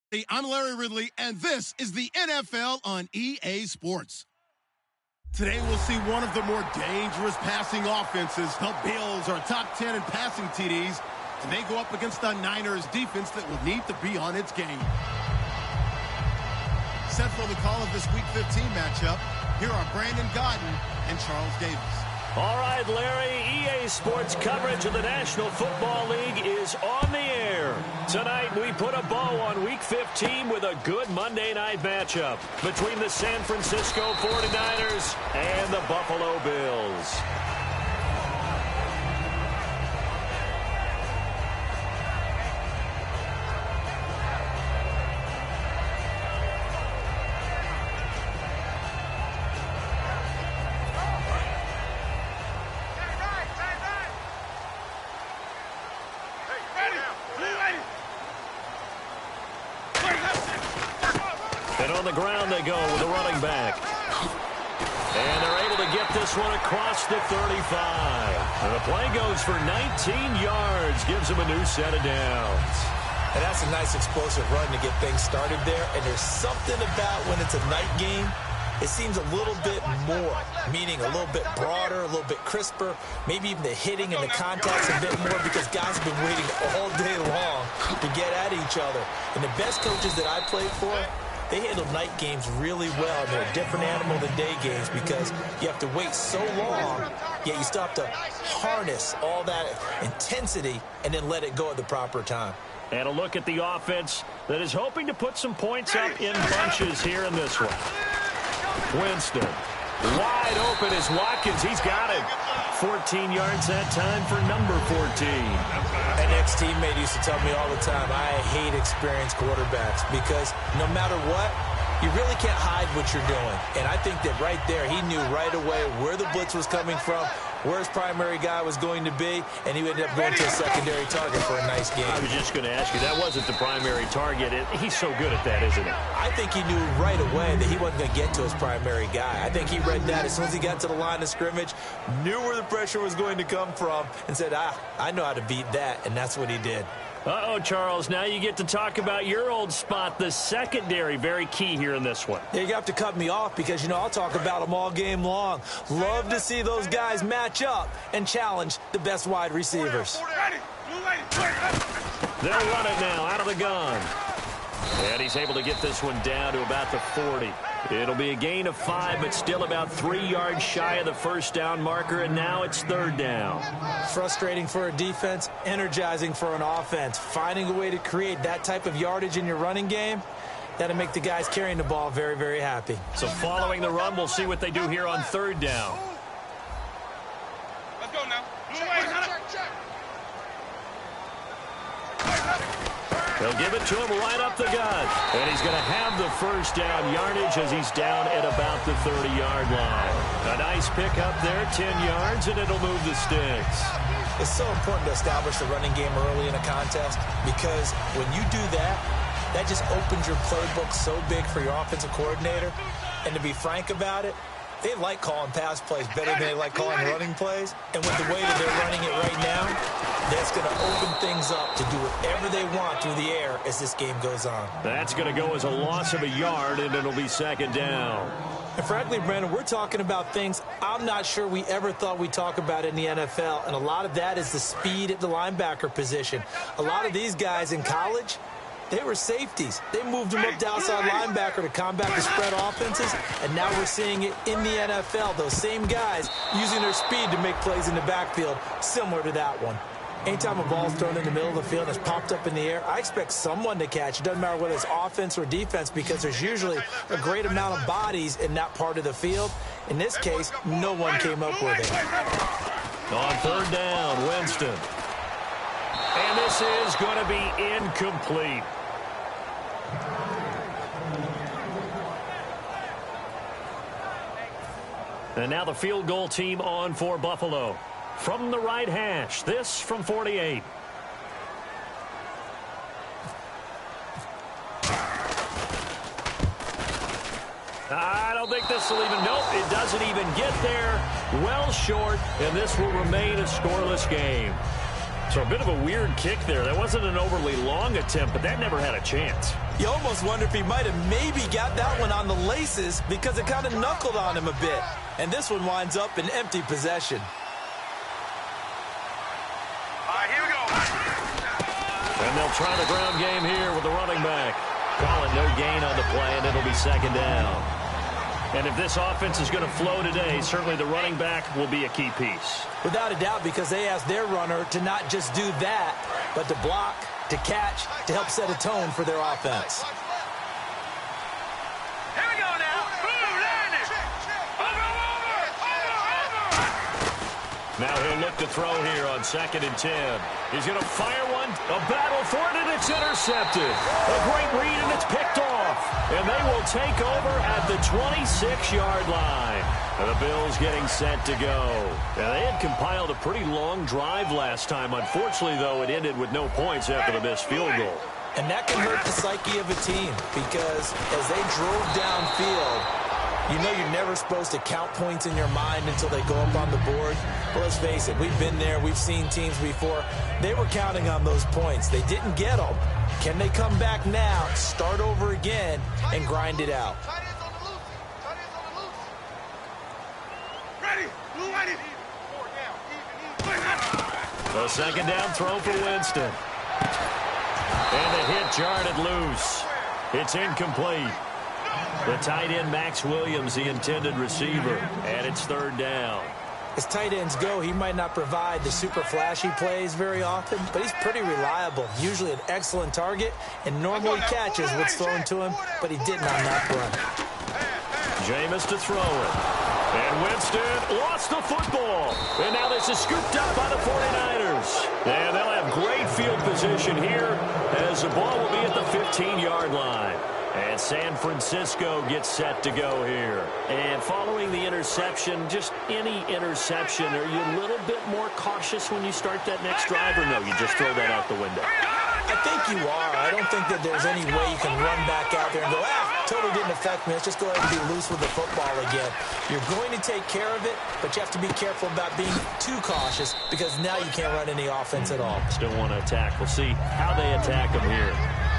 Hey, I'm Larry Ridley, and this is the NFL on EA Sports. Today, we'll see one of the more dangerous passing offenses. The Bills are top 10 in passing TDs, and they go up against the Niners defense that will need to be on its game. Set for the call of this Week 15 matchup, here are Brandon Gaudin and Charles Davis. All right, Larry, EA Sports coverage of the National Football League is on the air. Tonight, we put a bow on Week 15 with a good Monday night matchup between the San Francisco 49ers and the Buffalo Bills. And on the ground they go with a running back. And they're able to get this one across the 35. And the play goes for 19 yards, gives them a new set of downs. And that's a nice explosive run to get things started there. And there's something about when it's a night game, it seems a little bit more, meaning a little bit broader, a little bit crisper, maybe even the hitting and the contact's a bit more because guys have been waiting all day long to get at each other. And the best coaches that I played for, they handle night games really well. They're a different animal than day games because you have to wait so long, yet you still have to harness all that intensity and then let it go at the proper time. And a look at the offense that is hoping to put some points up in bunches here in this one. Winston, wide open is Watkins. He's got it. 14 yards that time for number 14. An ex-teammate used to tell me all the time, I hate experienced quarterbacks because no matter what, you really can't hide what you're doing. And I think that right there, he knew right away where the blitz was coming from, where his primary guy was going to be, and he ended up going to a secondary target for a nice game. I was just going to ask you, that wasn't the primary target. He's so good at that, isn't he? I think he knew right away that he wasn't going to get to his primary guy. I think he read that as soon as he got to the line of scrimmage, knew where the pressure was going to come from, and said, I know how to beat that, and that's what he did. Uh-oh, Charles, now you get to talk about your old spot, the secondary. Very key here in this one. Yeah, you have to cut me off because, you know, I'll talk about them all game long. Love to see those guys match up and challenge the best wide receivers. They'll run it now out of the gun. And he's able to get this one down to about the 40. It'll be a gain of 5, but still about 3 yards shy of the first down marker, and now it's third down. Frustrating for a defense, energizing for an offense. Finding a way to create that type of yardage in your running game, that'll make the guys carrying the ball very, very happy. So following the run, we'll see what they do here on third down. Let's go now. Check. They'll give it to him right up the gut. And he's going to have the first down yardage as he's down at about the 30-yard line. A nice pickup there, 10 yards, and it'll move the sticks. It's so important to establish the running game early in a contest because when you do that, that just opens your playbook so big for your offensive coordinator. And to be frank about it, they like calling pass plays better than they like calling running plays. And with the way that they're running it right now, that's going to open things up to do whatever they want through the air as this game goes on. That's going to go as a loss of a yard, and it'll be second down. And frankly, Brandon, we're talking about things I'm not sure we ever thought we'd talk about in the NFL. And a lot of that is the speed at the linebacker position. A lot of these guys in college, they were safeties. They moved them up to outside linebacker to combat the spread offenses, and now we're seeing it in the NFL. Those same guys using their speed to make plays in the backfield, similar to that one. Anytime a ball's thrown in the middle of the field and it's popped up in the air, I expect someone to catch. It doesn't matter whether it's offense or defense because there's usually a great amount of bodies in that part of the field. In this case, no one came up with it. On third down, Winston. And this is going to be incomplete. And now the field goal team on for Buffalo. From the right hash, this from 48. I don't think this will even, nope, it doesn't even get there. Well short, and this will remain a scoreless game. So a bit of a weird kick there. That wasn't an overly long attempt, but that never had a chance. You almost wonder if he might have maybe got that one on the laces because it kind of knuckled on him a bit. And this one winds up in empty possession. All right, here we go. And they'll try the ground game here with the running back. Call it no gain on the play, and it'll be second down. And if this offense is going to flow today, certainly the running back will be a key piece. Without a doubt, because they asked their runner to not just do that, but to block, to catch, to help set a tone for their offense. Here we go now. Now he'll look to throw here on 2nd and 10. He's going to fire one. A battle for it, and it's intercepted. A great read, and it's picked off. And they will take over at the 26-yard line. And the Bills getting set to go. Now, they had compiled a pretty long drive last time. Unfortunately, though, it ended with no points after the missed field goal. And that can hurt the psyche of a team because as they drove downfield, you know you're never supposed to count points in your mind until they go up on the board. But let's face it, we've been there. We've seen teams before. They were counting on those points. They didn't get them. Can they come back now, start over again, and grind it out? Ready. Blue ready. The second down throw for Winston. And the hit jarred loose. It's incomplete. The tight end, Max Williams, the intended receiver. And it's 3rd down. As tight ends go, he might not provide the super flashy plays very often, but he's pretty reliable. Usually an excellent target and normally catches what's thrown to him, but he didn't on that run. Jameis to throw it. And Winston lost the football. And now this is scooped up by the 49ers. And they'll have great field position here as the ball will be at the 15-yard line. And San Francisco gets set to go here. And following the interception, just any interception, are you a little bit more cautious when you start that next drive, or no, you just throw that out the window? I think you are. I don't think that there's any way you can run back out there and go, totally didn't affect me. Let's just go ahead and be loose with the football again. You're going to take care of it, but you have to be careful about being too cautious because now you can't run any offense at all. Still want to attack. We'll see how they attack them here.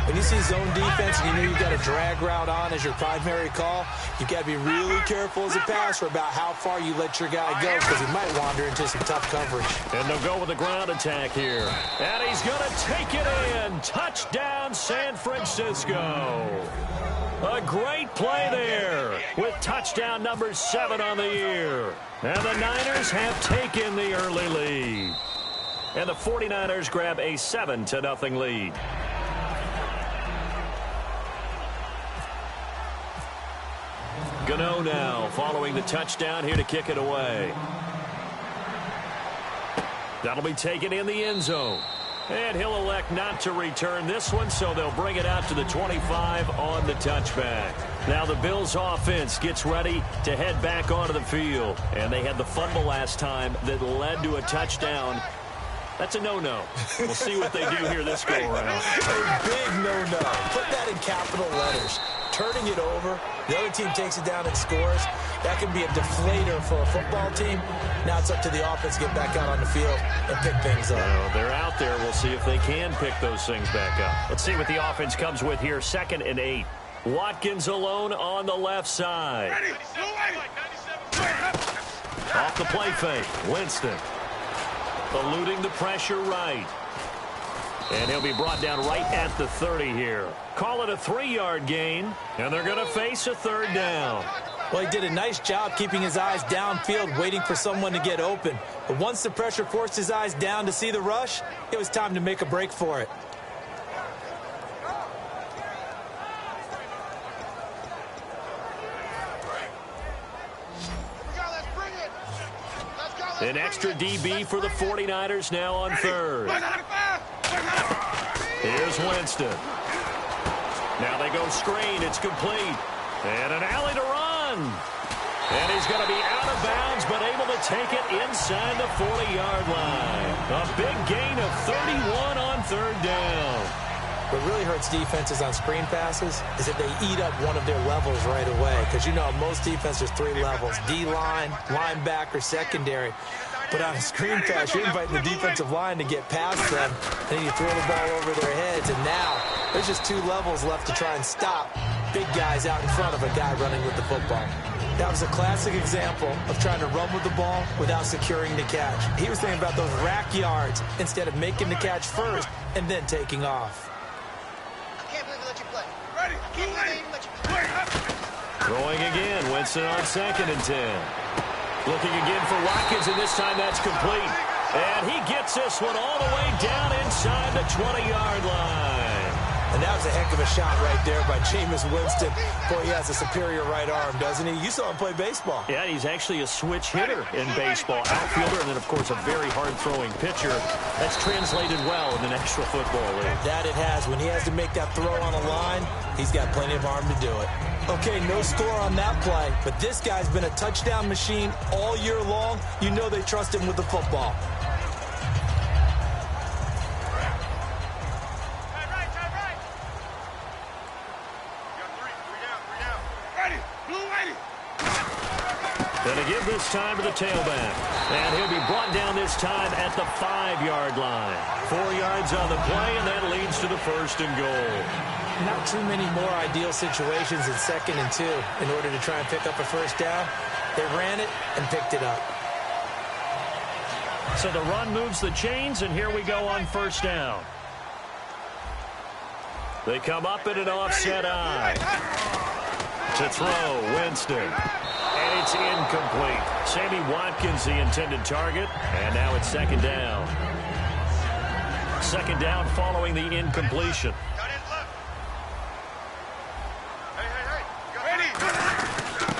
When you see zone defense and you know you've got a drag route on as your primary call, you've got to be really careful as a passer about how far you let your guy go because he might wander into some tough coverage. And they'll go with a ground attack here. And he's going to take it in. Touchdown, San Francisco. A great play there with touchdown number 7 on the year. And the Niners have taken the early lead. And the 49ers grab a 7-0 lead. Gano now following the touchdown here to kick it away. That'll be taken in the end zone. And he'll elect not to return this one, so they'll bring it out to the 25 on the touchback. Now the Bills offense gets ready to head back onto the field. And they had the fumble last time that led to a touchdown. That's a no-no. We'll see what they do here this go-around. A big no-no. Put that in capital letters. Turning it over, the other team takes it down and scores. That can be a deflator for a football team. Now it's up to the offense to get back out on the field and pick things up. Well, they're out there. We'll see if they can pick those things back up. Let's see what the offense comes with here. 2nd and 8. Watkins alone on the left side. Off the play fake. Winston eluding the pressure right. And he'll be brought down right at the 30 here. Call it a 3-yard gain, and they're going to face a 3rd down. Well, he did a nice job keeping his eyes downfield, waiting for someone to get open. But once the pressure forced his eyes down to see the rush, it was time to make a break for it. An extra DB for the 49ers now on 3rd. Here's Winston. Now they go screen. It's complete. And an alley to run. And he's going to be out of bounds, but able to take it inside the 40-yard line. A big gain of 31 on 3rd down. What really hurts defenses on screen passes is that they eat up one of their levels right away. Because, you know, most defenses, 3 levels. D-line, linebacker, secondary. But on a screen pass, you're inviting the defensive line to get past them, and then you throw the ball over their heads, and now there's just 2 levels left to try and stop big guys out in front of a guy running with the football. That was a classic example of trying to run with the ball without securing the catch. He was thinking about those rack yards instead of making the catch first and then taking off. I can't believe they let you play. Ready. I can't believe they let you play. Throwing again, Winston on 2nd and 10. Looking again for Watkins, and this time that's complete. And he gets this one all the way down inside the 20-yard line. And that was a heck of a shot right there by Jameis Winston. Boy, he has a superior right arm, doesn't he? You saw him play baseball. Yeah, he's actually a switch hitter in baseball. Outfielder, and then, of course, a very hard-throwing pitcher. That's translated well in the National Football League. That it has. When he has to make that throw on a line, he's got plenty of arm to do it. Okay, no score on that play, but this guy's been a touchdown machine all year long. You know they trust him with the football. Going to give this time to the tailback. And he'll be brought down this time at the 5-yard line. 4 yards on the play, and that leads to the 1st and goal. Not too many more ideal situations in 2nd and 2 in order to try and pick up a first down. They ran it and picked it up. So the run moves the chains, and here we go on 1st down. They come up in an offset eye. To throw, Winston. And it's incomplete. Sammy Watkins, the intended target. And now it's 2nd down. 2nd down following the incompletion.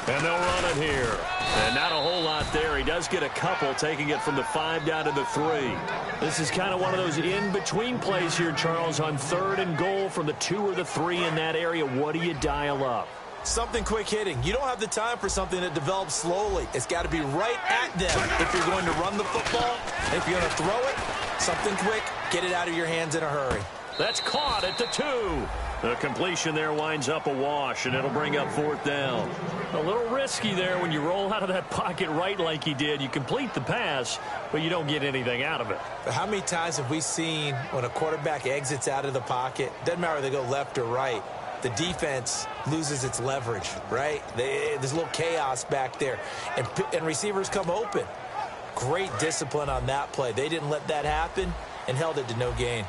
And they'll run it here. And not a whole lot there. He does get a couple, taking it from the 5 down to the 3. This is kind of one of those in-between plays here, Charles, on 3rd and goal from the 2 or the 3 in that area. What do you dial up? Something quick hitting. You don't have the time for something that develops slowly. It's got to be right at them if you're going to run the football. If you're going to throw it, something quick, get it out of your hands in a hurry. That's caught at the 2. The completion there winds up a wash, and it'll bring up 4th down. A little risky there when you roll out of that pocket right like he did. You complete the pass, but you don't get anything out of it. But how many times have we seen when a quarterback exits out of the pocket, doesn't matter whether they go left or right, the defense loses its leverage, right? There's a little chaos back there, and receivers come open. Great discipline on that play. They didn't let that happen and held it to no gain.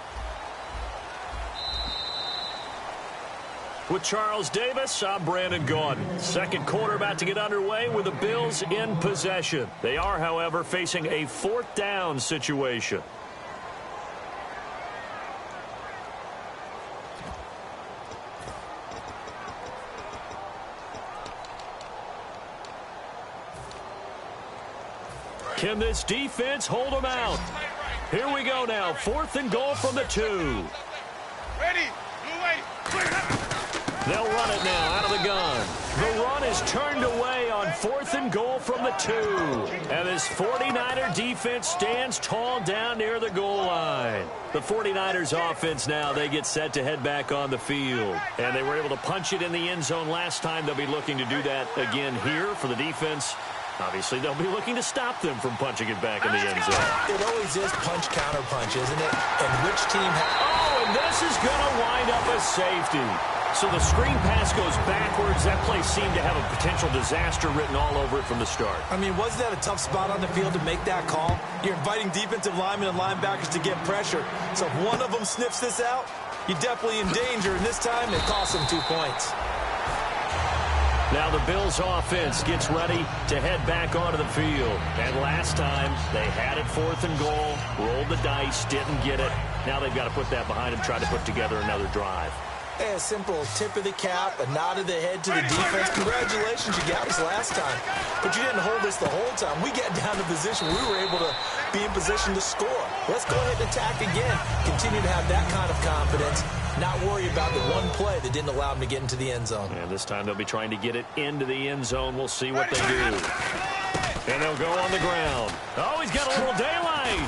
With Charles Davis, I'm Brandon Gaudin. 2nd quarter about to get underway with the Bills in possession. They are, however, facing a 4th down situation. Can this defense hold them out? Here we go now. 4th and goal from the 2. Ready. They'll run it now out of the gun. The run is turned away on 4th and goal from the 2. And this 49er defense stands tall down near the goal line. The 49ers offense now, they get set to head back on the field. And they were able to punch it in the end zone last time. They'll be looking to do that again here for the defense. Obviously, they'll be looking to stop them from punching it back in the end zone. It always is punch-counter-punch, isn't it? And which team Oh, and this is going to wind up a safety. So the screen pass goes backwards. That play seemed to have a potential disaster written all over it from the start. I mean, wasn't that a tough spot on the field to make that call? You're inviting defensive linemen and linebackers to get pressure. So if one of them sniffs this out, you're definitely in danger. And this time, it cost them 2 points. Now the Bills offense gets ready to head back onto the field. And last time, they had it 4th and goal, rolled the dice, didn't get it. Now they've got to put that behind them, try to put together another drive. Hey, a simple tip of the cap, a nod of the head to the defense. Congratulations, you got us last time. But you didn't hold us the whole time. We got down to position. We were able to be in position to score. Let's go ahead and attack again. Continue to have that kind of confidence. Not worry about the one play that didn't allow them to get into the end zone. And this time they'll be trying to get it into the end zone. We'll see what they do. And they'll go on the ground. Oh, he's got a little daylight.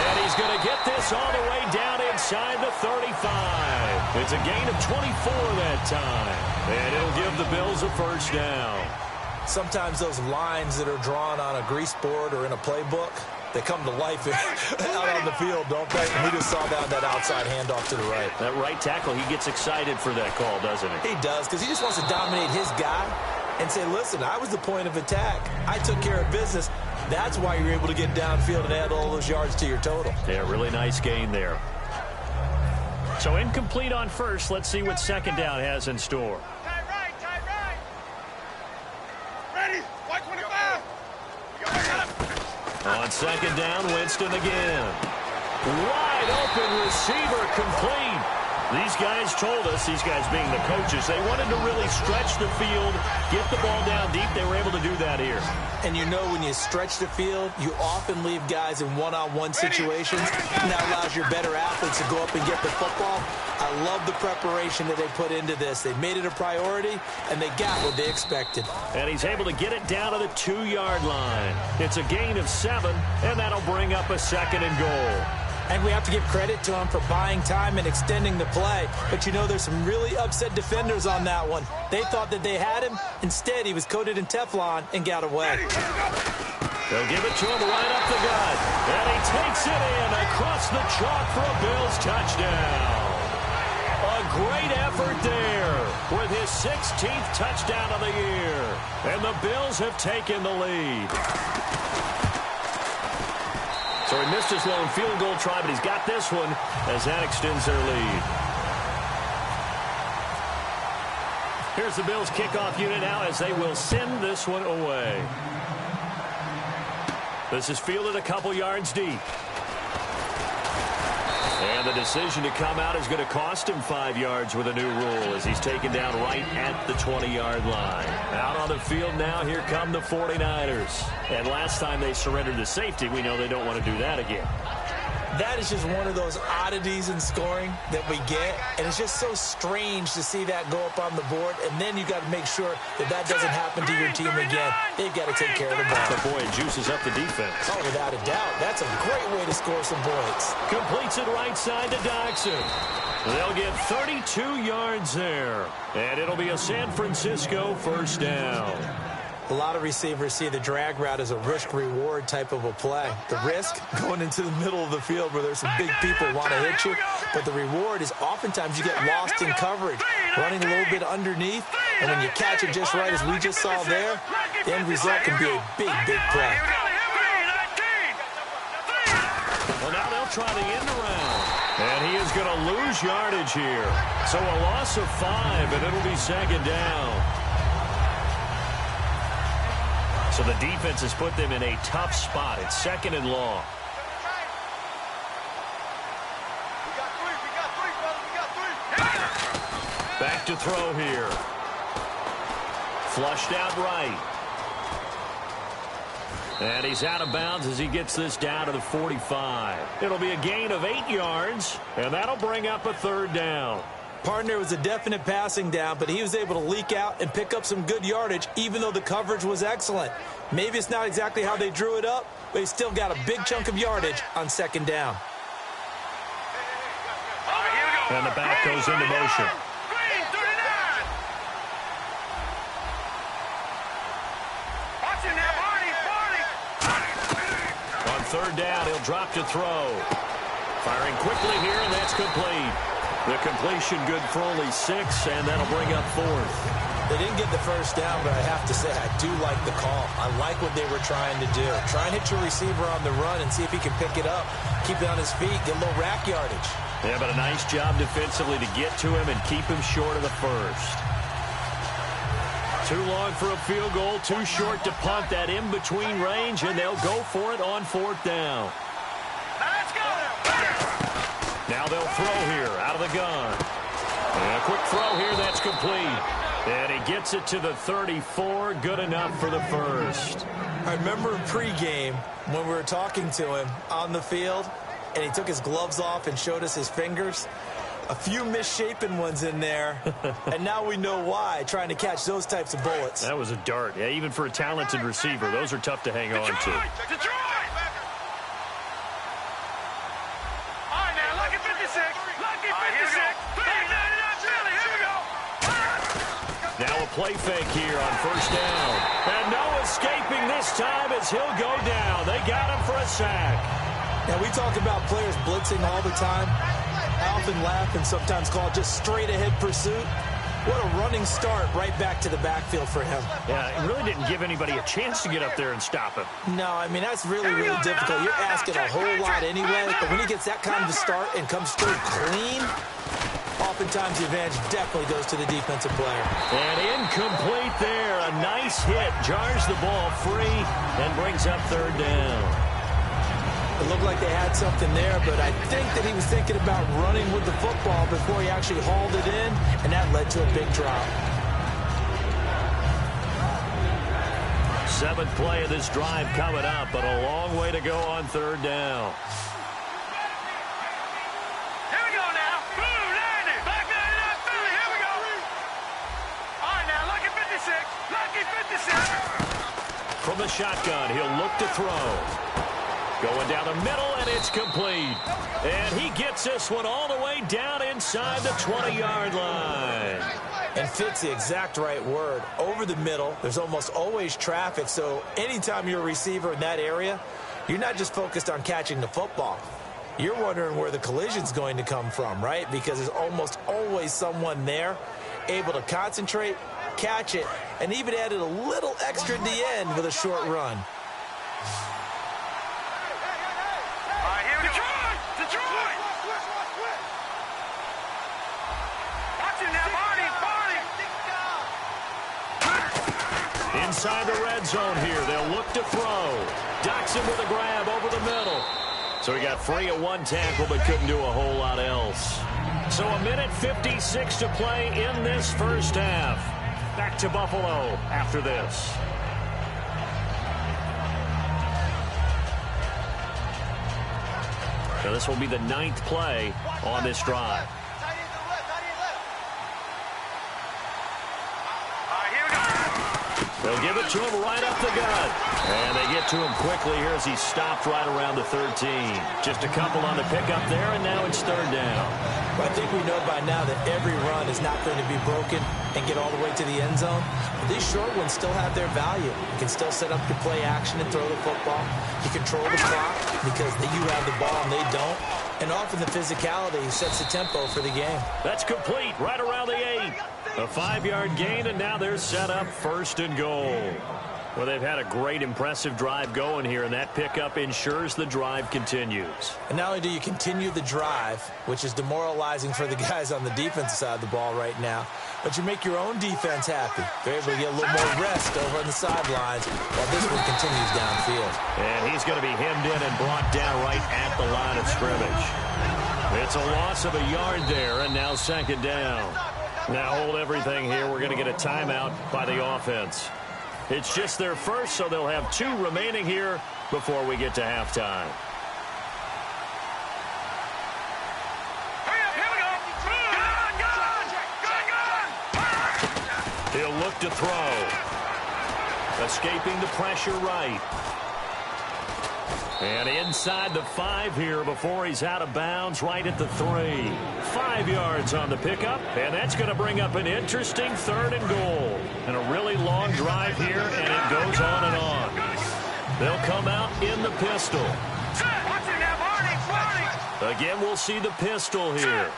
And he's going to get this all the way down inside the 35. It's a gain of 24 that time. And it'll give the Bills a first down. Sometimes those lines that are drawn on a grease board or in a playbook, they come to life out on the field, don't they? And we just saw that outside handoff to the right. That right tackle, he gets excited for that call, doesn't he? He does, because he just wants to dominate his guy and say, listen, I was the point of attack. I took care of business. That's why you're able to get downfield and add all those yards to your total. Yeah, really nice gain there. So incomplete on first. Let's see what second down has in store. Tight right, tight right. Ready, white 25. On second down, Winston again. Wide open receiver complete. These guys told us, these guys being the coaches, they wanted to really stretch the field, get the ball down deep. They were able to do that here. And you know when you stretch the field, you often leave guys in one-on-one situations, and that allows your better athletes to go up and get the football. I love the preparation that they put into this. They made it a priority, and they got what they expected. And he's able to get it down to the 2-yard line. It's a gain of 7, and that'll bring up a second and goal. And we have to give credit to him for buying time and extending the play. But you know, there's some really upset defenders on that one. They thought that they had him. Instead, he was coated in Teflon and got away. They'll give it to him right up the gut. And he takes it in across the chalk for a Bills touchdown. A great effort there with his 16th touchdown of the year. And the Bills have taken the lead. So he missed his lone field goal try, but he's got this one as that extends their lead. Here's the Bills kickoff unit now as they will send this one away. This is fielded a couple yards deep. And the decision to come out is going to cost him 5 yards with a new rule as he's taken down right at the 20-yard line. Out on the field now, here come the 49ers. And last time they surrendered to safety, we know they don't want to do that again. That is just one of those oddities in scoring that we get, and it's just so strange to see that go up on the board, and then you got to make sure that that doesn't happen to your team again. They've got to take care of the ball. But boy, it juices up the defense. Oh, without a doubt. That's a great way to score some points. Completes it right side to Doxson. They'll get 32 yards there, and it'll be a San Francisco first down. A lot of receivers see the drag route as a risk-reward type of a play. The risk, going into the middle of the field where there's some big people who want to hit you. But the reward is oftentimes you get lost in coverage, running a little bit underneath. And when you catch it just right, as we just saw there, the end result can be a big, big play. Well, now they'll try the end around. And he is going to lose yardage here. So a loss of 5, and it'll be second down. So the defense has put them in a tough spot. It's second and long. Back to throw here. Flushed out right. And he's out of bounds as he gets this down to the 45. It'll be a gain of 8 yards, and that'll bring up a third down. Partner was a definite passing down, but he was able to leak out and pick up some good yardage, even though the coverage was excellent. Maybe it's not exactly how they drew it up, but he still got a big chunk of yardage on second down. And the back goes into motion. On third down, he'll drop to throw. Firing quickly here, and that's complete. The completion good for only 6, and that'll bring up 4th. They didn't get the first down, but I have to say, I do like the call. I like what they were trying to do. Try and hit your receiver on the run and see if he can pick it up. Keep it on his feet, get a little rack yardage. Yeah, but a nice job defensively to get to him and keep him short of the first. Too long for a field goal, too short to punt that in-between range, and they'll go for it on 4th down. Now they'll throw here out of the gun. And a quick throw here, that's complete. And he gets it to the 34, good enough for the first. I remember in pregame when we were talking to him on the field, and he took his gloves off and showed us his fingers. A few misshapen ones in there, and now we know why, trying to catch those types of bullets. That was a dart. Yeah, even for a talented receiver, those are tough to hang on to. Now a play fake here on first down. And no escaping this time as he'll go down. They got him for a sack. Now, we talk about players blitzing all the time. I often laugh and sometimes call it just straight-ahead pursuit. What a running start right back to the backfield for him. Yeah, it really didn't give anybody a chance to get up there and stop him. No, I mean, that's really, really difficult. You're asking a whole lot anyway, but when he gets that kind of a start and comes through clean, oftentimes the advantage definitely goes to the defensive player. And incomplete there. A nice hit. Jars the ball free and brings up third down. It looked like they had something there, but I think that he was thinking about running with the football before he actually hauled it in, and that led to a big drop. Seventh play of this drive coming up, but a long way to go on third down. Here we go now. Boom, 90. Back 99, Philly. Here we go. All right, now, lucky 56. Lucky 56. From the shotgun, he'll look to throw. Going down the middle, and it's complete. And he gets this one all the way down inside the 20-yard line. And fits the exact right word. Over the middle, there's almost always traffic, so anytime you're a receiver in that area, you're not just focused on catching the football. You're wondering where the collision's going to come from, right? Because there's almost always someone there able to concentrate, catch it, and even added a little extra at the end with a short run. Inside the red zone here. They'll look to throw. Doxson with a grab over the middle. So he got free of one tackle but couldn't do a whole lot else. So a minute 56 to play in this first half. Back to Buffalo after this. So this will be the 9th play on this drive. They'll give it to him right up the gut. And they get to him quickly here as he stopped right around the 13. Just a couple on the pickup there, and now it's third down. Well, I think we know by now that every run is not going to be broken and get all the way to the end zone. But these short ones still have their value. You can still set up your play action and throw the football. You control the clock because you have the ball and they don't. And often the physicality sets the tempo for the game. That's complete right around the 8. A 5-yard gain, and now they're set up first and goal. Well, they've had a great, impressive drive going here, and that pickup ensures the drive continues. And not only do you continue the drive, which is demoralizing for the guys on the defensive side of the ball right now, but you make your own defense happy. They're able to get a little more rest over on the sidelines while this one continues downfield. And he's going to be hemmed in and brought down right at the line of scrimmage. It's a loss of a yard there, and now second down. Now hold everything here. We're going to get a timeout by the offense. It's just their first, so they'll have 2 remaining here before we get to halftime. He'll look to throw. Escaping the pressure right. And inside the 5 here before he's out of bounds, right at the 3. 5 yards on the pickup, and that's going to bring up an interesting third and goal. And a really long drive here, and it goes on and on. They'll come out in the pistol. Again, we'll see the pistol here.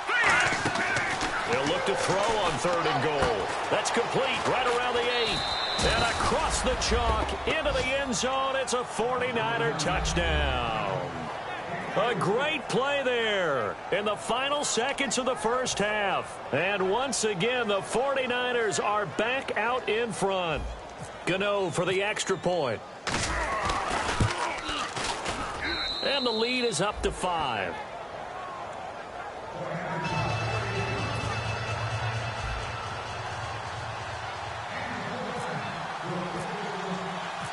They'll look to throw on third and goal. That's complete right around the 8. And across the chalk into the end zone, it's a 49er touchdown. A great play there in the final seconds of the first half. And once again, the 49ers are back out in front. Gano for the extra point. And the lead is up to 5.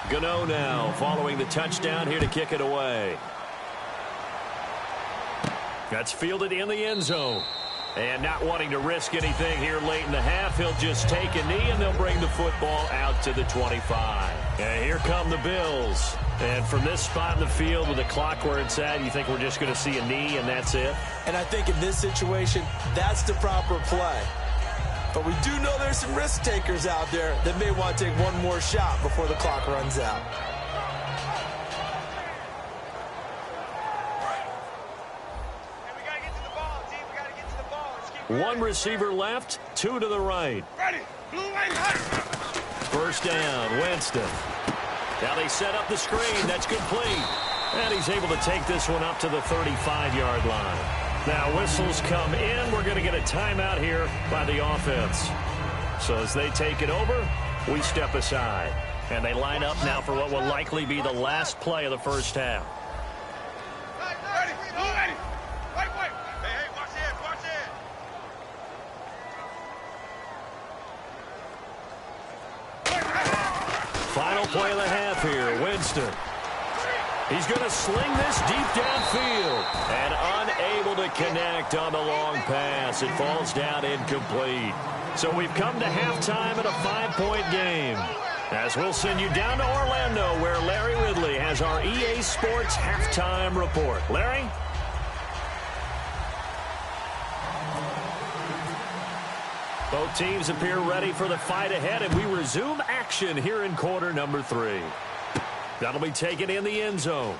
Gano now following the touchdown here to kick it away. That's fielded in the end zone. And not wanting to risk anything here late in the half, he'll just take a knee and they'll bring the football out to the 25. And here come the Bills. And from this spot in the field with the clock where it's at, you think we're just going to see a knee and that's it? And I think in this situation, that's the proper play. But we do know there's some risk takers out there that may want to take one more shot before the clock runs out. One receiver left, two to the right. Ready. Blue light hot. First down, Winston. Now they set up the screen. That's complete. And he's able to take this one up to the 35-yard line. Now whistles come in. We're going to get a timeout here by the offense. So as they take it over, we step aside. And they line up now for what will likely be the last play of the first half. Ready. Blue light. Right way. Hey, watch it. Watch it. Final play of the half here, Winston. He's going to sling this deep downfield and unable to connect on the long pass. It falls down incomplete. So we've come to halftime in a 5-point game. As we'll send you down to Orlando where Larry Ridley has our EA Sports halftime report. Larry? Both teams appear ready for the fight ahead, and we resume action here in quarter number 3. That'll be taken in the end zone.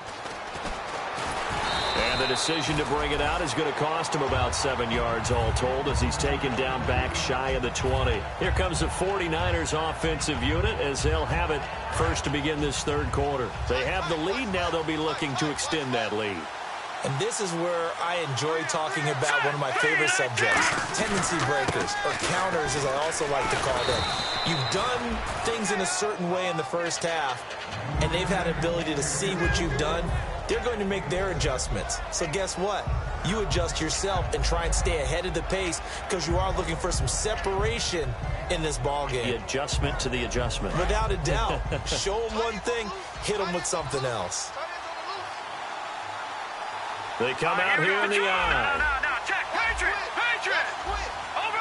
And the decision to bring it out is going to cost him about 7 yards all told as he's taken down back shy of the 20. Here comes the 49ers offensive unit as they'll have it first to begin this third quarter. They have the lead. Now they'll be looking to extend that lead. And this is where I enjoy talking about one of my favorite subjects, tendency breakers, or counters as I also like to call them. You've done things in a certain way in the first half, and they've had ability to see what you've done. They're going to make their adjustments. So guess what? You adjust yourself and try and stay ahead of the pace because you are looking for some separation in this ball game. The adjustment to the adjustment. Without a doubt. Show them one thing, hit them with something else. They come out here in the eye. Now, check. Patriot. Over.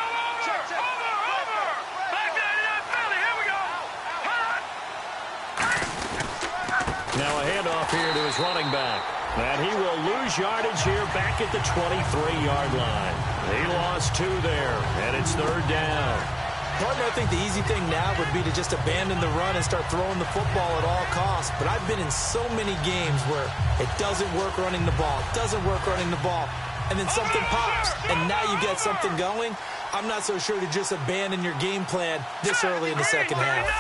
Back there, Philly. Here we go. Now a handoff here to his running back. And he will lose yardage here back at the 23-yard line. He lost 2 there, and it's third down. Partner, I think the easy thing now would be to just abandon the run and start throwing the football at all costs. But I've been in so many games where it doesn't work running the ball, and then something pops, and now you get something going. I'm not so sure to just abandon your game plan this early in the second half. Over.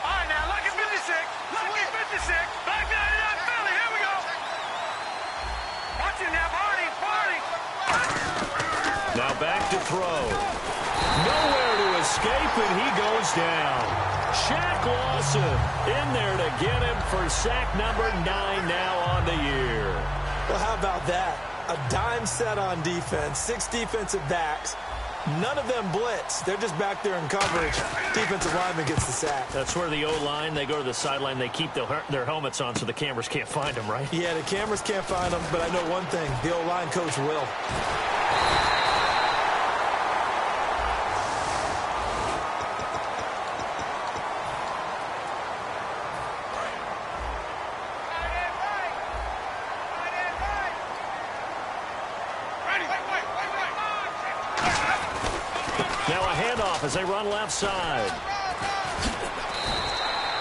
All right, now, lucky 56. Back there, Philly. Here we go. Watch it now, Barney. Now back to throw. Nowhere to escape, and he goes down. Shaq Lawson in there to get him for sack number 9 now on the year. Well, how about that? A dime set on defense, 6 defensive backs. None of them blitz. They're just back there in coverage. Defensive lineman gets the sack. That's where the O-line, they go to the sideline, they keep their helmets on so the cameras can't find them, right? Yeah, the cameras can't find them, but I know one thing. The O-line coach will. As they run left side.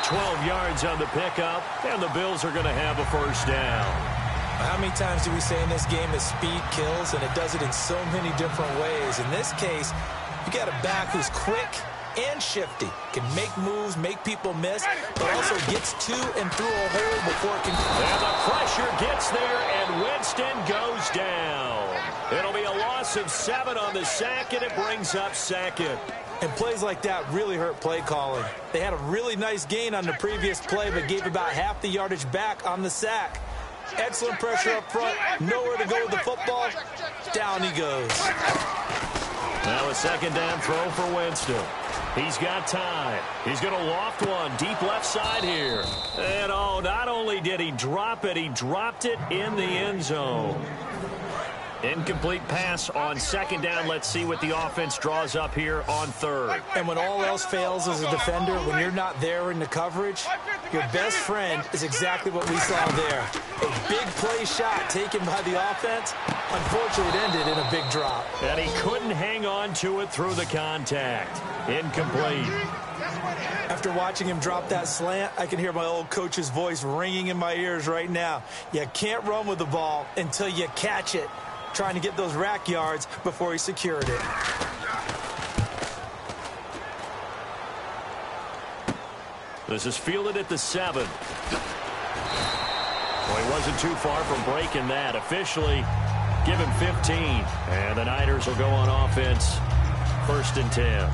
12 yards on the pickup, and the Bills are going to have a first down. How many times do we say in this game that speed kills, and it does it in so many different ways? In this case, you got a back who's quick and shifty, can make moves, make people miss, but also gets to and through a hole before it can. And the pressure gets there, and Winston goes down. It'll be a loss of 7 on the sack, and it brings up second. And plays like that really hurt play calling. They had a really nice gain on the previous play, but gave about half the yardage back on the sack. Excellent pressure up front. Nowhere to go with the football. Down he goes. Now a second down throw for Winston. He's got time. He's going to loft one deep left side here. And not only did he drop it, he dropped it in the end zone. Incomplete pass on second down. Let's see what the offense draws up here on third. And when all else fails as a defender, when you're not there in the coverage, your best friend is exactly what we saw there. A big play shot taken by the offense. Unfortunately, it ended in a big drop. And he couldn't hang on to it through the contact. Incomplete. After watching him drop that slant, I can hear my old coach's voice ringing in my ears right now. You can't run with the ball until you catch it. Trying to get those rack yards before he secured it. This is fielded at the 7. Well, he wasn't too far from breaking that. Officially, give him 15. And the Niners will go on offense. 1st and 10.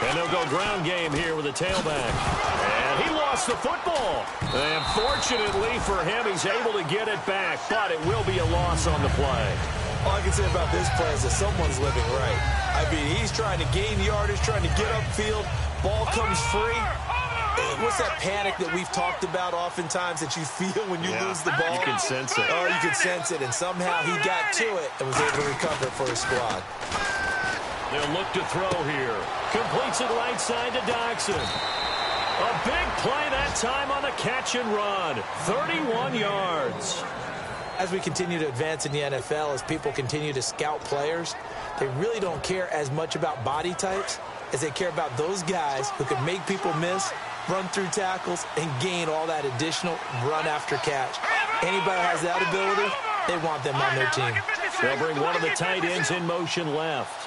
And they'll go ground game here with a tailback. And he lost the football. And fortunately for him, he's able to get it back. But it will be a loss on the play. All I can say about this play is that someone's living right. I mean, he's trying to gain yardage, trying to get upfield. Ball comes free. What's that panic that we've talked about oftentimes that you feel when you lose the ball? You can sense it. Oh, you can sense it. And somehow he got to it and was able to recover it for his squad. They'll look to throw here. Completes it right side to Dodson. A big play that time on the catch and run. 31 yards. As we continue to advance in the NFL, as people continue to scout players, they really don't care as much about body types as they care about those guys who can make people miss, run through tackles, and gain all that additional run after catch. Anybody who has that ability, they want them on their team. They'll bring one of the tight ends in motion left.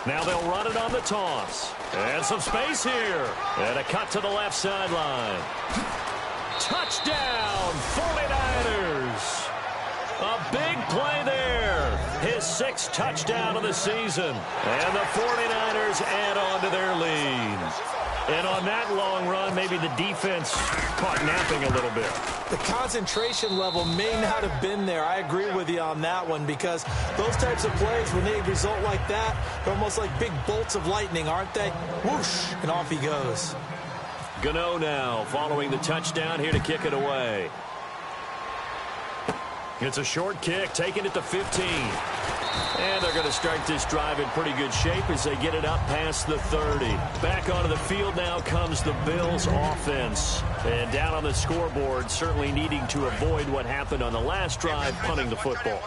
Now they'll run it on the toss. And some space here. And a cut to the left sideline. Touchdown, 49ers. A big play there. His 6th touchdown of the season. And the 49ers add on to their lead. And on that long run, maybe the defense caught napping a little bit. The concentration level may not have been there. I agree with you on that one because those types of plays, when they result like that, they're almost like big bolts of lightning, aren't they? Whoosh, and off he goes. Gano now following the touchdown here to kick it away. It's a short kick, taking it to 15. And they're going to start this drive in pretty good shape as they get it up past the 30. Back onto the field now comes the Bills offense. And down on the scoreboard, certainly needing to avoid what happened on the last drive, punting the football.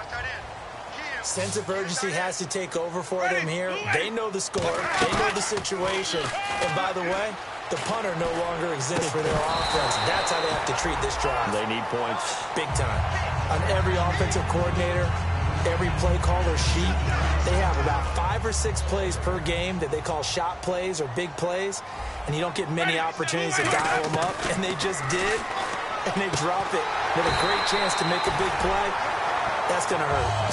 Sense of urgency has to take over for them here. They know the score. They know the situation. And by the way, the punter no longer exists for their offense. That's how they have to treat this drive. They need points. Big time. On every offensive coordinator, every play caller sheet, they have about 5 or 6 plays per game that they call shot plays or big plays, and you don't get many opportunities to dial them up, and they just did, and they drop it with a great chance to make a big play. That's going to hurt.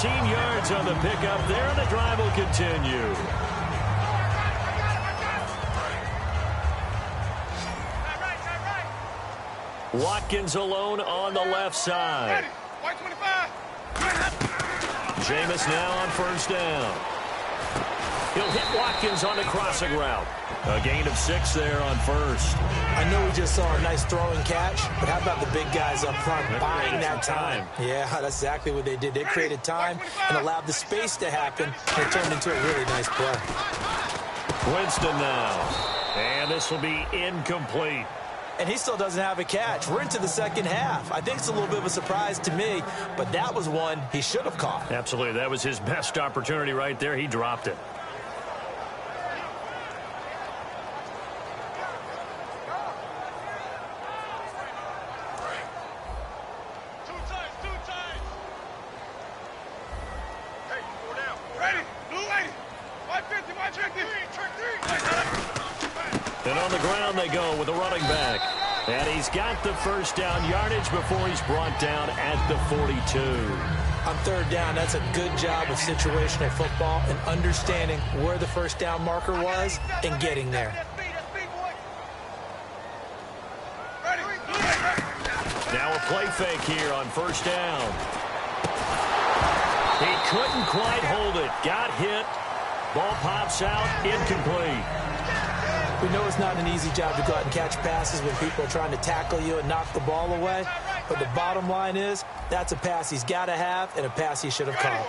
17 yards on the pickup there, and the drive will continue. Watkins alone on the left side. Jameis now on 1st down. He'll hit Watkins on the crossing route. A gain of 6 there on 1st. I know we just saw a nice throwing catch, but how about the big guys up front buying that time? Yeah, that's exactly what they did. They created time and allowed the space to happen, and it turned into a really nice play. Winston now. And this will be incomplete. And he still doesn't have a catch. We're into the second half. I think it's a little bit of a surprise to me, but that was one he should have caught. Absolutely. That was his best opportunity right there. He dropped it. And on the ground they go with a running back. And he's got the 1st down yardage before he's brought down at the 42. On 3rd down, that's a good job of situational football and understanding where the 1st down marker was and getting there. Now a play fake here on 1st down. He couldn't quite hold it. Got hit. Ball pops out. Incomplete. We know it's not an easy job to go out and catch passes when people are trying to tackle you and knock the ball away. But the bottom line is, that's a pass he's got to have and a pass he should have caught.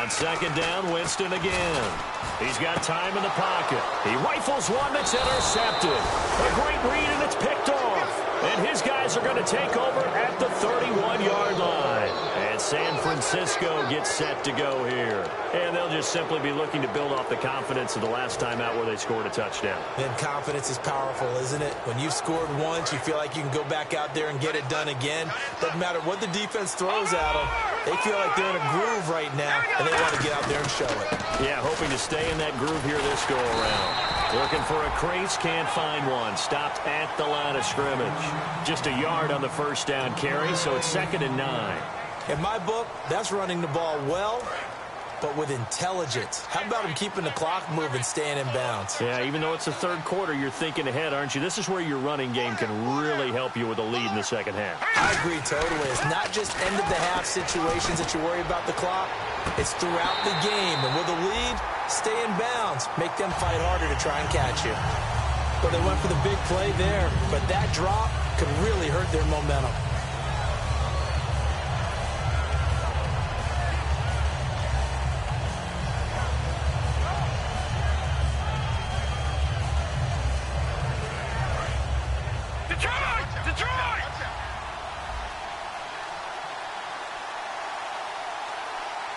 On second down, Winston again. He's got time in the pocket. He rifles one that's intercepted. A great read, and it's picked off. And his guys are going to take over at the 31-yard line. And San Francisco gets set to go here. And they'll just simply be looking to build off the confidence of the last time out where they scored a touchdown. Then confidence is powerful, isn't it? When you've scored once, you feel like you can go back out there and get it done again. Doesn't matter what the defense throws at them. They feel like they're in a groove right now, and they want to get out there and show it. Yeah, hoping to stay in that groove here this go-around. Looking for a crease, can't find one. Stopped at the line of scrimmage. Just a yard on the first down carry, so it's 2nd and 9. In my book, that's running the ball well, but with intelligence. How about him keeping the clock moving, staying in bounds? Yeah, even though it's the third quarter, you're thinking ahead, aren't you? This is where your running game can really help you with a lead in the second half. I agree totally. It's not just end-of-the-half situations that you worry about the clock. It's throughout the game. And with a lead, stay in bounds. Make them fight harder to try and catch you. Well, they went for the big play there, but that drop could really hurt their momentum.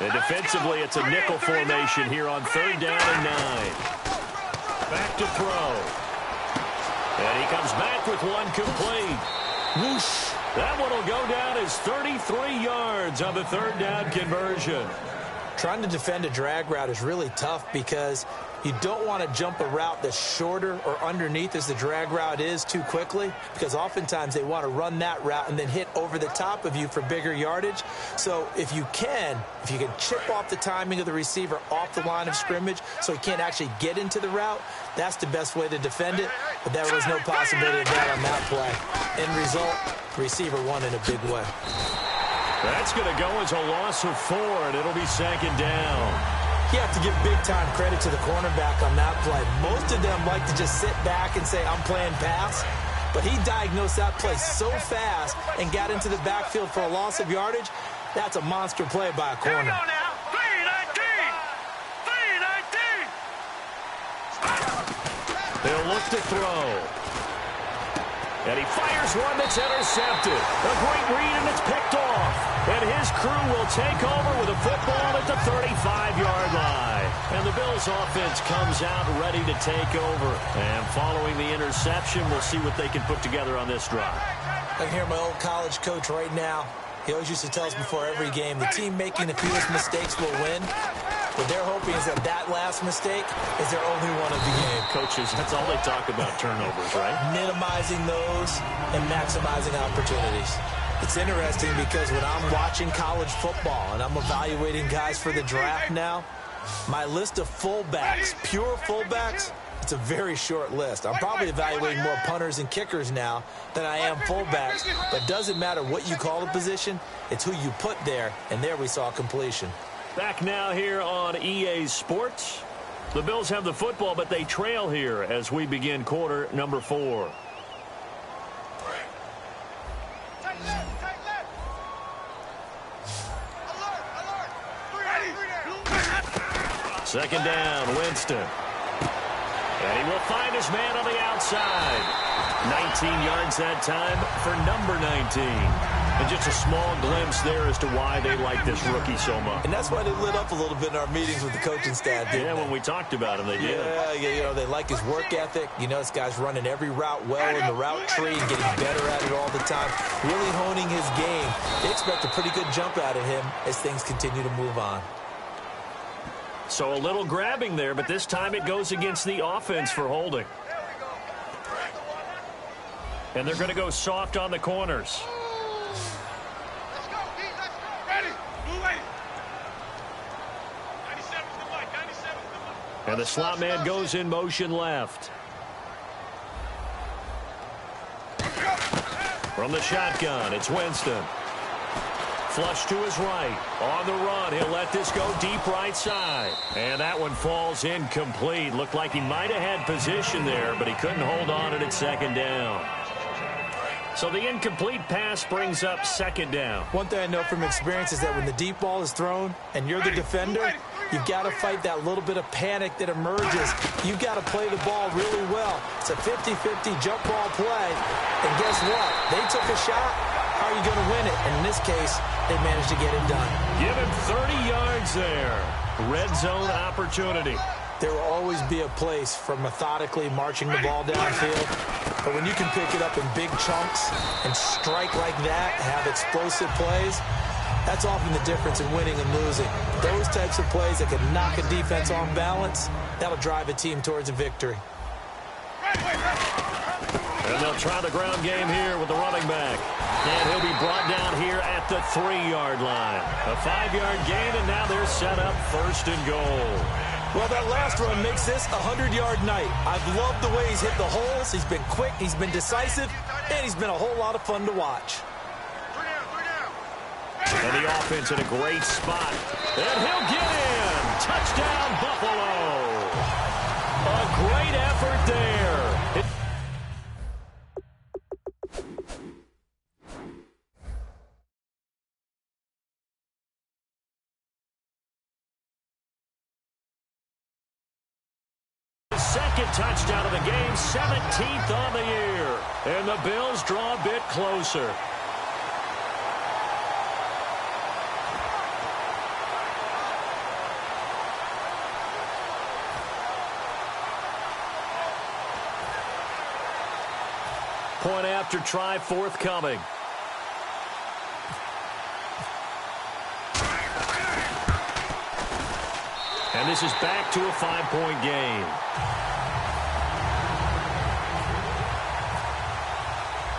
And defensively, it's a nickel formation here on 3rd down and 9. Back to throw. And he comes back with one complete. Whoosh. That one will go down as 33 yards on the 3rd down conversion. Trying to defend a drag route is really tough because you don't want to jump a route that's shorter or underneath as the drag route is too quickly, because oftentimes they want to run that route and then hit over the top of you for bigger yardage. So if you can chip off the timing of the receiver off the line of scrimmage so he can't actually get into the route, that's the best way to defend it. But there was no possibility of that on that play. End result, receiver won in a big way. That's going to go as a loss of 4, and it'll be 2nd down. You have to give big-time credit to the cornerback on that play. Most of them like to just sit back and say, I'm playing pass. But he diagnosed that play so fast and got into the backfield for a loss of yardage. That's a monster play by a corner. Here we go now. 3-19. They'll look to throw. And he fires one that's intercepted. A great read, and it's picked off. And his crew will take over with a football at the 35-yard line. And the Bills offense comes out ready to take over. And following the interception, we'll see what they can put together on this drive. I can hear my old college coach right now. He always used to tell us before every game, the team making the fewest mistakes will win. What they're hoping is that last mistake is their only one of the game. Coaches, that's all they talk about, turnovers, right? Minimizing those and maximizing opportunities. It's interesting because when I'm watching college football and I'm evaluating guys for the draft now, my list of fullbacks, pure fullbacks, it's a very short list. I'm probably evaluating more punters and kickers now than I am fullbacks, but it doesn't matter what you call the position, it's who you put there, and there we saw completion. Back now here on EA Sports. The Bills have the football, but they trail here as we begin quarter number 4. Second down, Winston. And he will find his man on the outside. 19 yards that time for number 19. And just a small glimpse there as to why they like this rookie so much. And that's why they lit up a little bit in our meetings with the coaching staff. Yeah, when we talked about him, they did. Yeah, they like his work ethic. You know, this guy's running every route well in the route tree and getting better at it all the time, really honing his game. They expect a pretty good jump out of him as things continue to move on. So a little grabbing there, but this time it goes against the offense for holding. And they're going to go soft on the corners. Let's go, D. Let's go. Ready. Move it. 97's the mic. 97's the mic. And the slot man goes in motion left. From the shotgun, it's Winston. Flush to his right. On the run, he'll let this go deep right side. And that one falls incomplete. Looked like he might have had position there, but he couldn't hold on at second down. So the incomplete pass brings up second down. One thing I know from experience is that when the deep ball is thrown and you're the defender, you've got to fight that little bit of panic that emerges. You've got to play the ball really well. It's a 50-50 jump ball play. And guess what? They took a shot. How are you going to win it? And in this case, they managed to get it done. Give him 30 yards there. Red zone opportunity. There will always be a place for methodically marching the ball downfield. But when you can pick it up in big chunks and strike like that, have explosive plays, that's often the difference in winning and losing. Those types of plays that can knock a defense off balance, that'll drive a team towards a victory. And they'll try the ground game here with the running back. And he'll be brought down here at the 3-yard line. A 5-yard gain, and now they're set up first and goal. Well, that last run makes this a 100-yard night. I've loved the way he's hit the holes. He's been quick, he's been decisive, and he's been a whole lot of fun to watch. And the offense in a great spot. And he'll get in. Touchdown, Buffalo. A great effort there. Second touchdown of the game, 17th on the year. And the Bills draw a bit closer. Point after try forthcoming. And this is back to a 5-point game.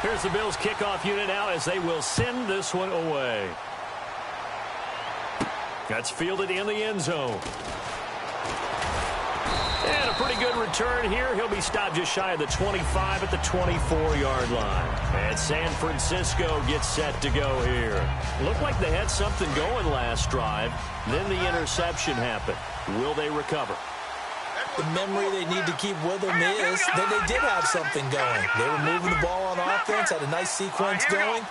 Here's the Bills kickoff unit now as they will send this one away. That's fielded in the end zone. And a pretty good return here. He'll be stopped just shy of the 25 at the 24-yard line. And San Francisco gets set to go here. Looked like they had something going last drive. Then the interception happened. Will they recover? The memory they need to keep with them is that they did have something going. They were moving the ball on offense, had a nice sequence going.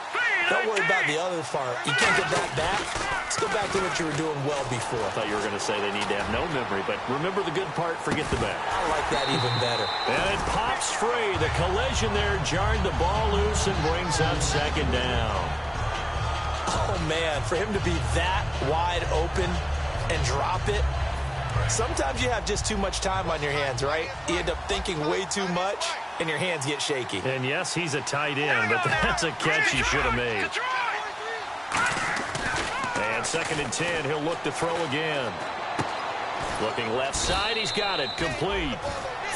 Don't worry about the other part. You can't get that back. Let's go back to what you were doing well before. I thought you were going to say they need to have no memory, but remember the good part, forget the bad. I like that even better. And it pops free. The collision there jarred the ball loose and brings up second down. Oh, man, for him to be that wide open and drop it, sometimes you have just too much time on your hands, right? You end up thinking way too much, and your hands get shaky. And yes, he's a tight end, but that's a catch he should have made. And 2nd and 10, he'll look to throw again. Looking left side, he's got it, complete.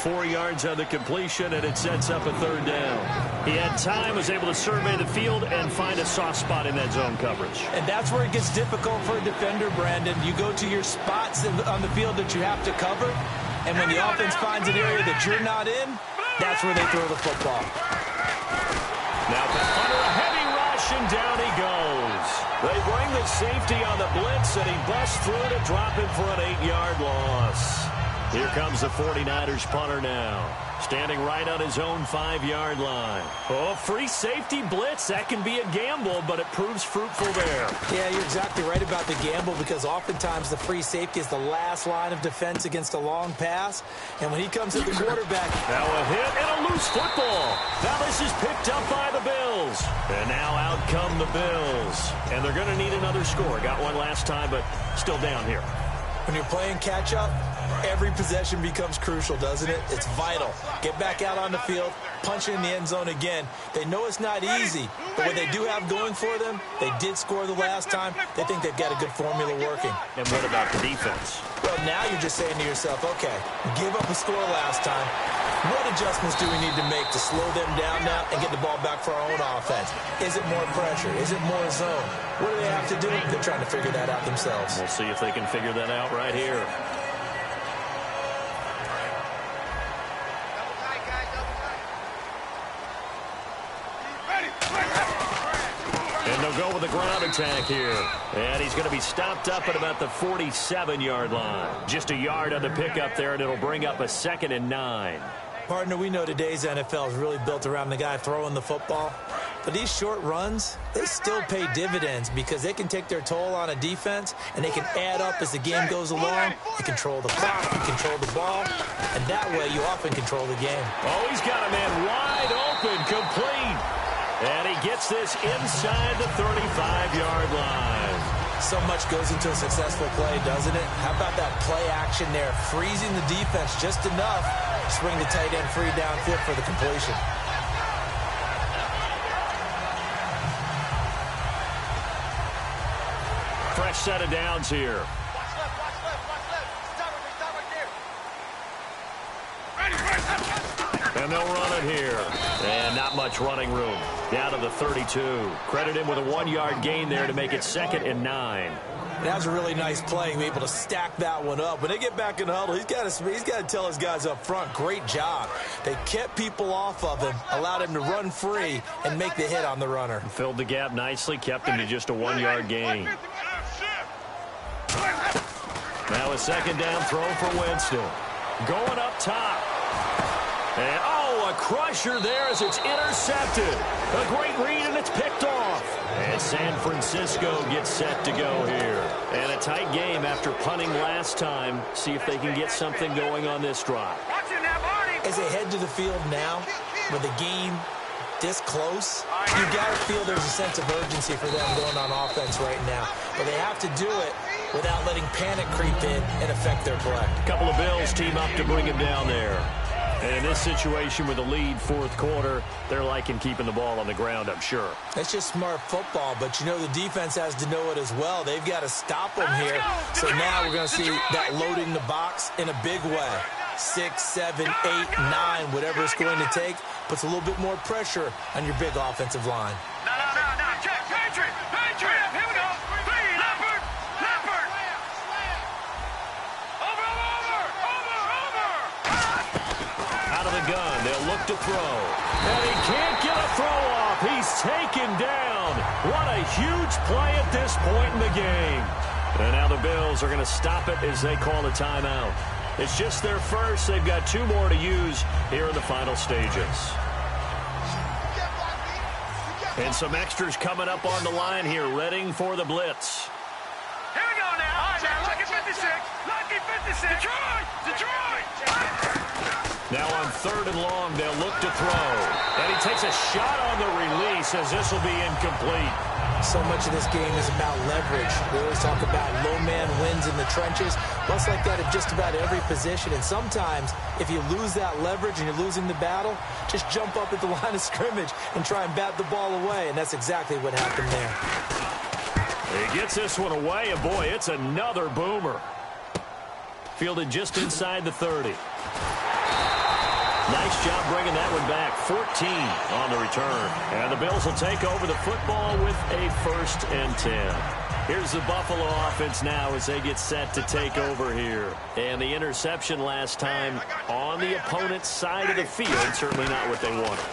4 yards on the completion, and it sets up a 3rd down. He had time, was able to survey the field and find a soft spot in that zone coverage. And that's where it gets difficult for a defender, Brandon. You go to your spots on the field that you have to cover, and when the offense finds an area that you're not in, that's where they throw the football. Now under a heavy rush, and down he goes. They bring the safety on the blitz, and he busts through to drop him for an 8-yard loss. Here comes the 49ers punter now. Standing right on his own 5-yard line. Oh, free safety blitz. That can be a gamble, but it proves fruitful there. Yeah, you're exactly right about the gamble because oftentimes the free safety is the last line of defense against a long pass. And when he comes at the quarterback. Now a hit and a loose football. Now this is picked up by the Bills. And now out come the Bills. And they're going to need another score. Got one last time, but still down here. When you're playing catch-up, every possession becomes crucial, doesn't it? It's vital. Get back out on the field, punch it in the end zone again. They know it's not easy, but what they do have going for them, they did score the last time. They think they've got a good formula working. And what about the defense? Well, now you're just saying to yourself, okay, give up a score last time. What adjustments do we need to make to slow them down now and get the ball back for our own offense? Is it more pressure? Is it more zone? What do they have to do? They're trying to figure that out themselves. We'll see if they can figure that out right here. they'll go with the ground attack here. And he's going to be stopped up at about the 47-yard line. Just a yard on the pickup there, and it'll bring up a 2nd and 9. Partner, we know today's NFL is really built around the guy throwing the football. But these short runs, they still pay dividends because they can take their toll on a defense, and they can add up as the game goes along. You control the clock, you control the ball, and that way you often control the game. Oh, he's got a man wide open, complete. And he gets this inside the 35-yard line. So much goes into a successful play, doesn't it? How about that play action there, freezing the defense just enough to swing the tight end free downfield for the completion. Fresh set of downs here. Watch left, watch left, watch left. Stop right there. And they'll run it here. And not much running room. Down to the 32. Credit him with a 1-yard gain there to make it 2nd and 9. That was a really nice play, able to stack that one up. When they get back in the huddle, he's got to tell his guys up front, great job. They kept people off of him, allowed him to run free, and make the hit on the runner. Filled the gap nicely, kept him to just a 1-yard gain. Now a 2nd down throw for Winston. Going up top. And, a crusher there as it's intercepted. A great read, and it's picked off. And San Francisco gets set to go here. And a tight game after punting last time. See if they can get something going on this drive. As they head to the field now, with the game this close, you got to feel there's a sense of urgency for them going on offense right now. But they have to do it without letting panic creep in and affect their play. A couple of Bills team up to bring him down there. And in this situation with a lead 4th quarter, they're liking keeping the ball on the ground, I'm sure. It's just smart football, but the defense has to know it as well. They've got to stop them here. So now we're going to see that loading the box in a big way. 6, 7, 8, 9, whatever it's going to take, puts a little bit more pressure on your big offensive line. No. Check. Patriot. Here we go. Leopard. Out of the gun, they'll look to throw. And he can't get a throw off. He's taken down. What a huge play at this point in the game. And now the Bills are going to stop it as they call a timeout. It's just their first. They've got 2 more to use here in the final stages. And some extras coming up on the line here, readying for the blitz. Here we go now. All right, now, lucky 56. Lucky 56. Detroit. Now on 3rd and long, they'll look to throw. And he takes a shot on the release as this will be incomplete. So much of this game is about leverage. We always talk about low man wins in the trenches. Well, it's like that at just about every position. And sometimes, if you lose that leverage and you're losing the battle, just jump up at the line of scrimmage and try and bat the ball away. And that's exactly what happened there. He gets this one away, and boy, it's another boomer. Fielded just inside the 30. Nice job bringing that one back. 14 on the return. And the Bills will take over the football with a 1st and 10. Here's the Buffalo offense now as they get set to take over here. And the interception last time on the opponent's side of the field, certainly not what they wanted.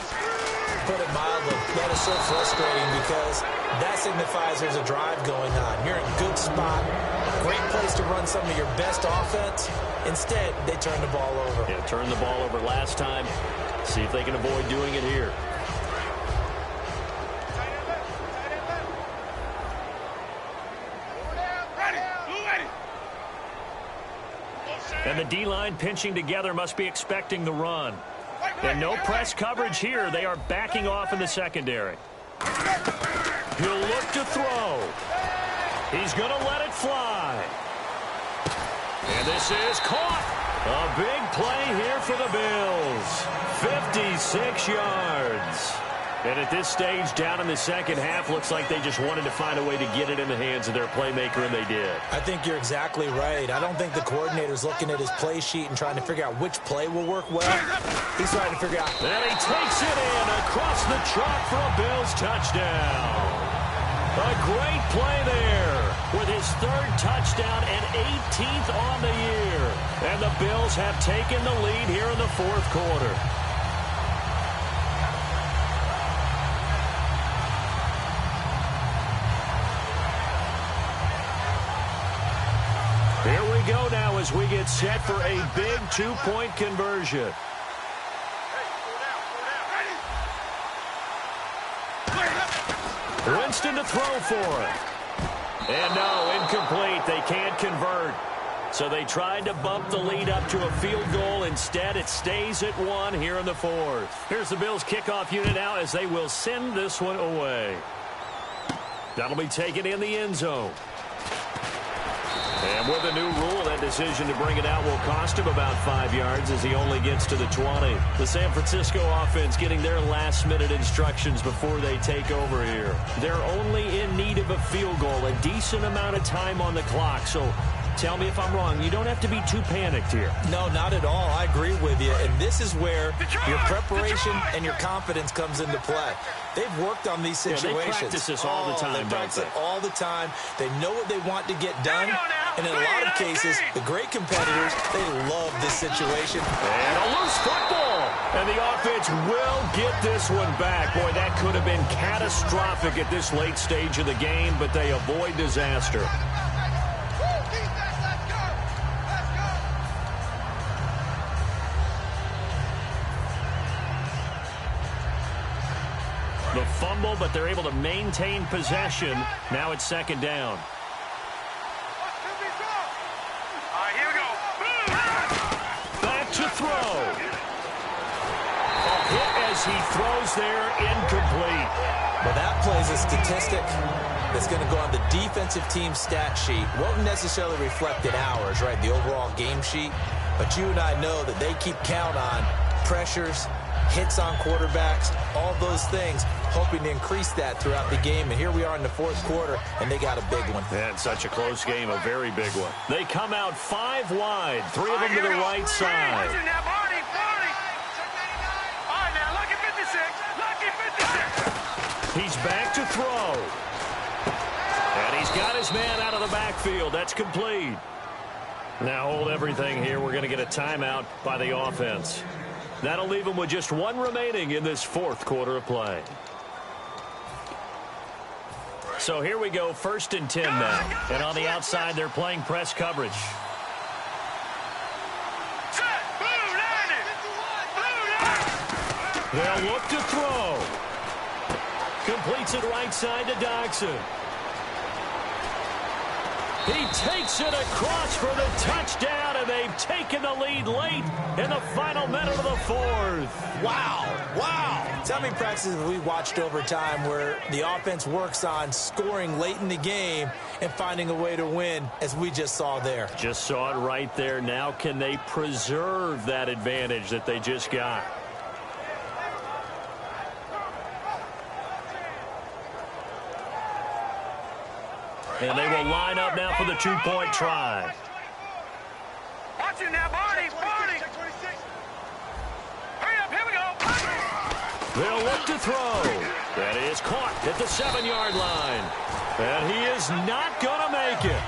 Put it mildly, that is so frustrating because that signifies there's a drive going on. You're in a good spot, great place to run some of your best offense. Instead, they turn the ball over. Yeah, turned the ball over last time. See if they can avoid doing it here. And the D-line pinching together must be expecting the run. And no press coverage here. They are backing off in the secondary. He'll look to throw. He's going to let it fly. And this is caught. A big play here for the Bills. 56 yards. And at this stage, down in the second half, looks like they just wanted to find a way to get it in the hands of their playmaker, and they did. I think you're exactly right. I don't think the coordinator's looking at his play sheet and trying to figure out which play will work well. He's trying to figure out. And he takes it in across the chalk for a Bills touchdown. A great play there with his 3rd touchdown and 18th on the year. And the Bills have taken the lead here in the 4th quarter. as we get set for a big two-point conversion. Winston to throw for it. And no, incomplete. They can't convert. So they tried to bump the lead up to a field goal. Instead, it stays at 1 here in the fourth. Here's the Bills kickoff unit now as they will send this one away. That'll be taken in the end zone. And with a new rule, that decision to bring it out will cost him about 5 yards as he only gets to the 20. The San Francisco offense getting their last-minute instructions before they take over here. They're only in need of a field goal, a decent amount of time on the clock. So tell me if I'm wrong. You don't have to be too panicked here. No, not at all. I agree with you. And this is where your preparation and your confidence comes into play. They've worked on these situations. Yeah, they practice this all the time, They practice it all the time. They know what they want to get done. And in a lot of cases, the great competitors, they love this situation. And a loose football. And the offense will get this one back. Boy, that could have been catastrophic at this late stage of the game, but they avoid disaster. The fumble, but they're able to maintain possession. Now it's second down. Here we go. Back to throw. A hit as he throws there, incomplete. Well, that plays a statistic that's going to go on the defensive team stat sheet. Won't necessarily reflect in ours, right, the overall game sheet. But you and I know that they keep count on pressures, hits on quarterbacks, all those things, hoping to increase that throughout the game. And here we are in the fourth quarter, and they got a big one. And such a close game, a very big one. They come out 5 wide, 3 of them to the right side. Listen now, Barney. All right, now, lucky 56. Lucky 56. He's back to throw. And he's got his man out of the backfield. That's complete. Now hold everything here. We're going to get a timeout by the offense. That'll leave them with just 1 remaining in this fourth quarter of play. So here we go, 1st and 10 now. And on the outside, they're playing press coverage. They'll look to throw. Completes it right side to Dodson. He takes it across for the touchdown, and they've taken the lead late in the final minute of the fourth. Wow. How many practices have we watched over time where the offense works on scoring late in the game and finding a way to win, as we just saw there? Just saw it right there. Now can they preserve that advantage that they just got? And they will line up now for the 2-point try. Watch it now, Barney. Hurry up, here we go. They'll look to throw. That is caught at the 7-yard line. And he is not going to make it.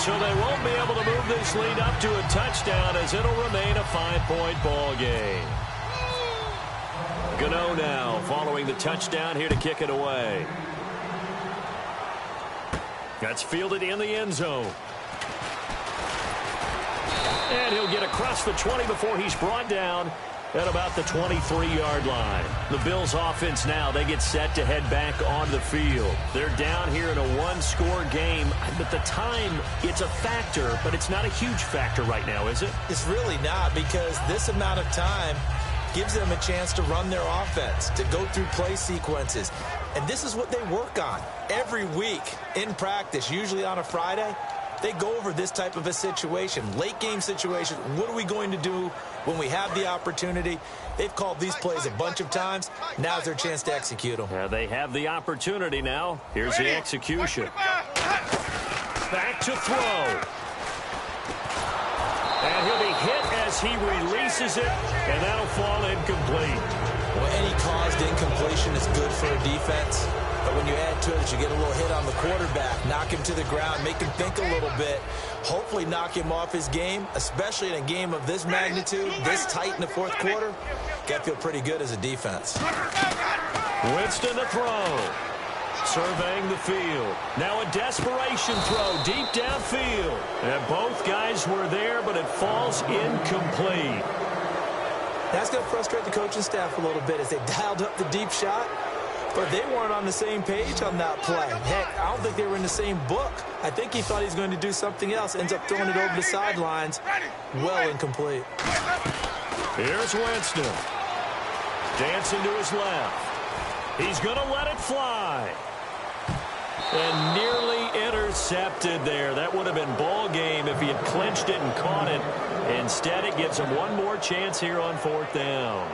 So they won't be able to move this lead up to a touchdown, as it'll remain a 5-point ball game. Gano now following the touchdown here to kick it away. That's fielded in the end zone. And he'll get across the 20 before he's brought down at about the 23-yard line. The Bills offense now, they get set to head back onto the field. They're down here in a 1-score game. But the time, it's a factor, but it's not a huge factor right now, is it? It's really not, because this amount of time gives them a chance to run their offense, to go through play sequences. And this is what they work on every week in practice, usually on a Friday. They go over this type of a situation, late game situation. What are we going to do when we have the opportunity? They've called these plays a bunch of times. Now's their chance to execute them. Yeah, they have the opportunity now. Here's the execution. Back to throw. And he'll be hit as he releases it, and that'll fall incomplete. Well, any caused incompletion is good for a defense. But when you add to it, you get a little hit on the quarterback, knock him to the ground, make him think a little bit, hopefully knock him off his game, especially in a game of this magnitude, this tight in the fourth quarter. Got to feel pretty good as a defense. Winston to throw. Surveying the field. Now a desperation throw deep downfield. And both guys were there, but it falls incomplete. That's going to frustrate the coaching staff a little bit as they dialed up the deep shot, but they weren't on the same page on that play. Heck, I don't think they were in the same book. I think he thought he was going to do something else. Ends up throwing it over the sidelines. Well incomplete. Here's Winston. Dancing to his left. He's going to let it fly. And nearly intercepted there. That would have been ball game if he had clinched it and caught it. Instead, it gives him one more chance here on 4th down.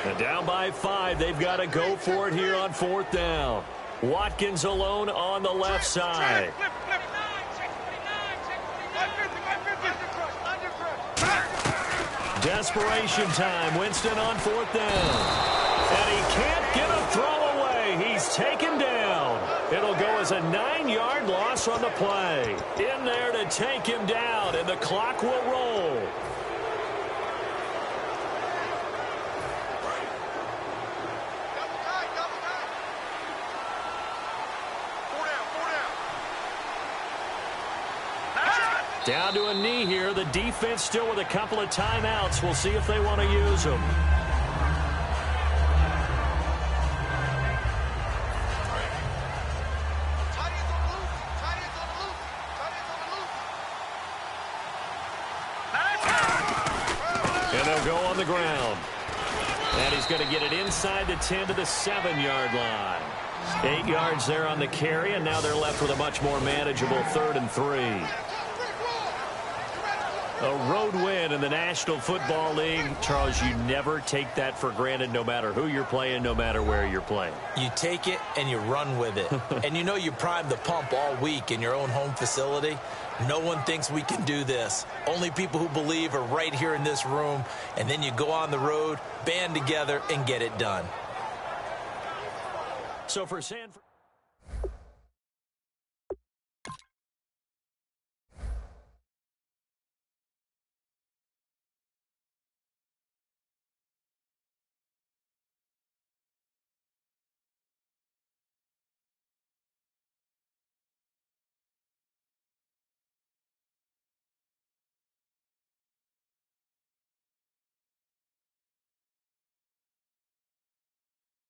And down by 5, they've got to go for it here on 4th down. Watkins alone on the left side. Desperation time. Winston on 4th down. And he can't get a throw away. He's taken down. It'll go as a 9-yard loss on the play. In there to take him down, and the clock will roll. Down to a knee here. The defense still with a couple of timeouts. We'll see if they want to use them. And they'll go on the ground. And he's going to get it inside the 10 to the 7-yard line. 8 yards there on the carry, and now they're left with a much more manageable 3rd and 3. A road win in the National Football League. Charles, you never take that for granted no matter who you're playing, no matter where you're playing. You take it and you run with it. And you know you primed the pump all week in your own home facility. No one thinks we can do this. Only people who believe are right here in this room. And then you go on the road, band together, and get it done. So for Sanford.